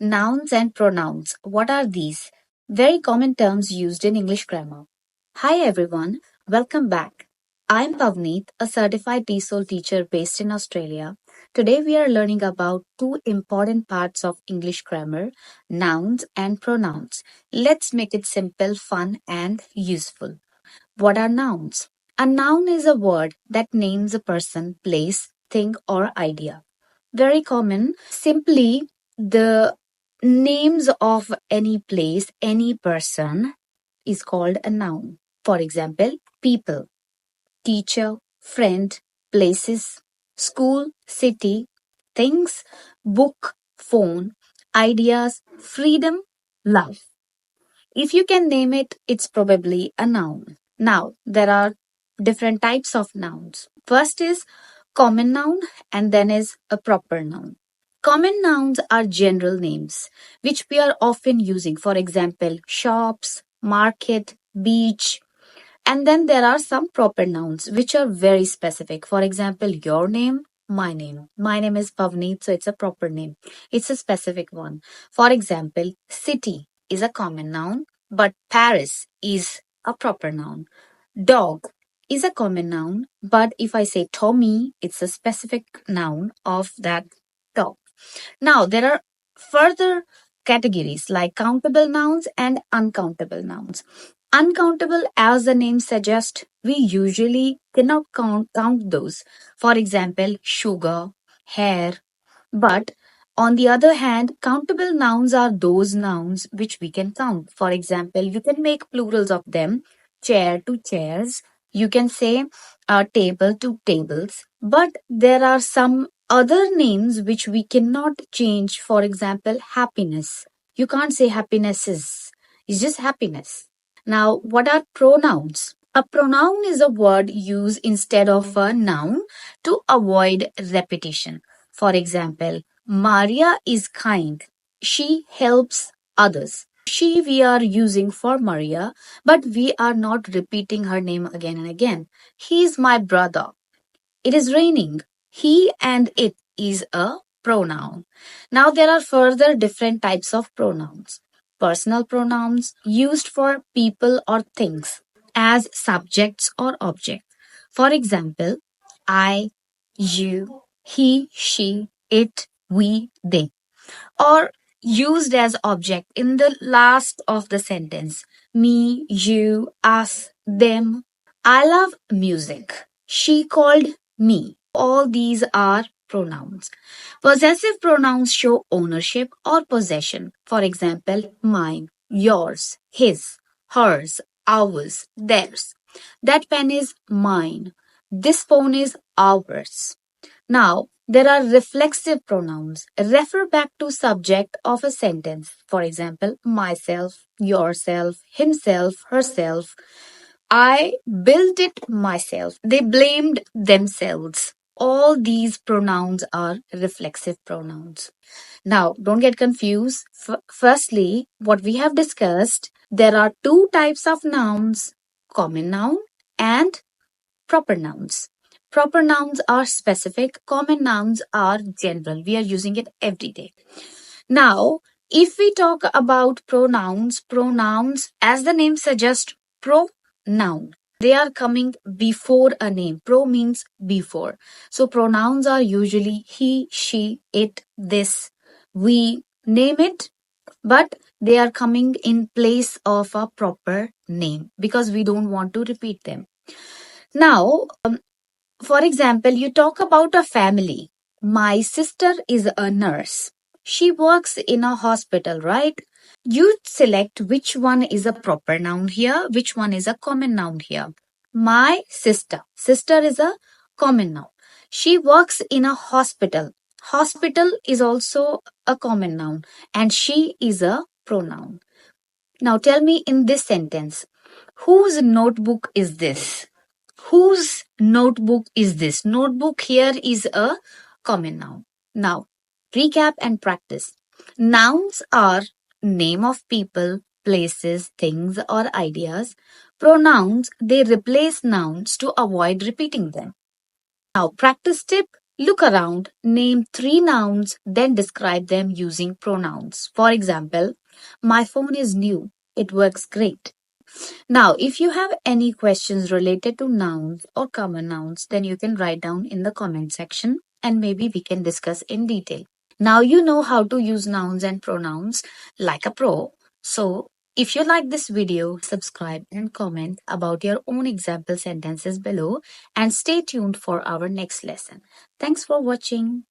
Nouns and pronouns. What are these? Very common terms used in English grammar. Hi everyone, welcome back. I'm Pavneet, a certified TESOL teacher based in Australia. Today we are learning about two important parts of English grammar, nouns and pronouns. Let's make it simple, fun, and useful. What are nouns? A noun is a word that names a person, place, thing, or idea. Very common. Simply the names of any place, any person is called a noun. For example, people, teacher, friend, places, school, city, things, book, phone, ideas, freedom, love. If you can name it, it's probably a noun. Now, there are different types of nouns. First is common noun and then is a proper noun. Common nouns are general names which we are often using. For example, shops, market, beach. And then there are some proper nouns which are very specific. For example, your name, my name. My name is Pavneet, so it's a proper name. It's a specific one. For example, city is a common noun, but Paris is a proper noun. Dog is a common noun, but if I say Tommy, it's a specific noun of that dog. Now, there are further categories like countable nouns and uncountable nouns. Uncountable, as the name suggests, we usually cannot count those. For example, sugar, hair. But on the other hand, countable nouns are those nouns which we can count. For example, you can make plurals of them, chair to chairs. You can say table to tables. But there are some other names which we cannot change. For example, happiness. You can't say happinesses. It's just happiness. Now, what are pronouns? A pronoun is a word used instead of a noun to avoid repetition. For example, Maria is kind. She helps others. She we are using for Maria, but we are not repeating her name again and again. He is my brother. It is raining. He and it is a pronoun. Now there are further different types of pronouns. Personal pronouns used for people or things as subjects or objects. For example, I, you, he, she, it, we, they. Or used as object in the last of the sentence. Me, you, us, them. I love music. She called me. All these are pronouns. Possessive pronouns show ownership or possession. For example, mine, yours, his, hers, ours, theirs. That pen is mine. This phone is ours. Now, there are reflexive pronouns. Refer back to subject of a sentence. For example, myself, yourself, himself, herself. I built it myself. They blamed themselves. All these pronouns are reflexive pronouns. Now, don't get confused. Firstly, what we have discussed, there are two types of nouns, common noun and proper nouns. Proper nouns are specific, common nouns are general. We are using it every day. Now, if we talk about pronouns, as the name suggests, pronoun. They are coming before a name. Pro means before. So pronouns are usually he, she, it, this, we, name it, but they are coming in place of a proper name because we don't want to repeat them. Now, for example, you talk about a family. My sister is a nurse. She works in a hospital, right? You select which one is a proper noun here, which one is a common noun here. My sister. Sister is a common noun. She works in a hospital. Hospital is also a common noun and she is a pronoun. Now tell me in this sentence, whose notebook is this? Whose notebook is this? Notebook here is a common noun. Now, recap and practice. Nouns are name of people, places, things, or ideas. Pronouns, they replace nouns to avoid repeating them. Now, practice tip, Look around, name three nouns, then describe them using pronouns. For example, my phone is new. It works great. Now, if you have any questions related to nouns or common nouns, then you can write down in the comment section and maybe we can discuss in detail. Now you know how to use nouns and pronouns like a pro. So, if you like this video, subscribe and comment about your own example sentences below and stay tuned for our next lesson. Thanks for watching.